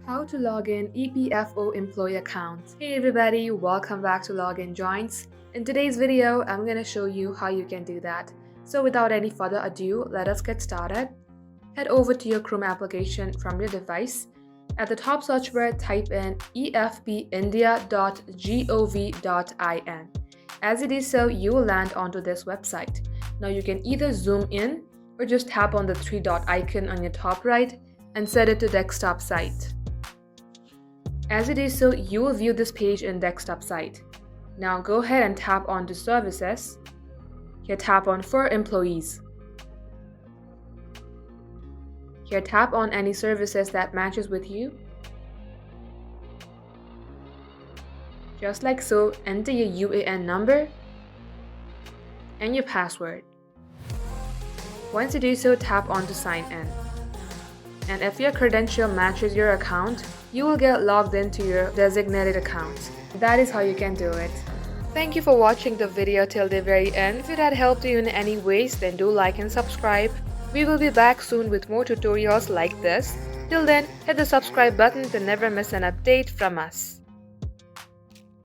How to log in EPFO employee account. Hey everybody, welcome back to Login Joints. In today's video, I'm going to show you how you can do that. So without any further ado, let us get started. Head over to your Chrome application from your device. At the top search bar, type in efpindia.gov.in. As it is so, you will land onto this website. Now you can either zoom in or just tap on the three dot icon on your top right and set it to desktop site. As it is so, you will view this page in desktop site. Now go ahead and tap on to services. Here tap on for employees. Here tap on any services that matches with you. Just like so, enter your UAN number and your password. Once you do so, tap on to sign in. And if your credential matches your account, you will get logged into your designated account. That is how you can do it. Thank you for watching the video till the very end. If it had helped you in any ways, then do like and subscribe. We will be back soon with more tutorials like this. Till then, hit the subscribe button to never miss an update from us.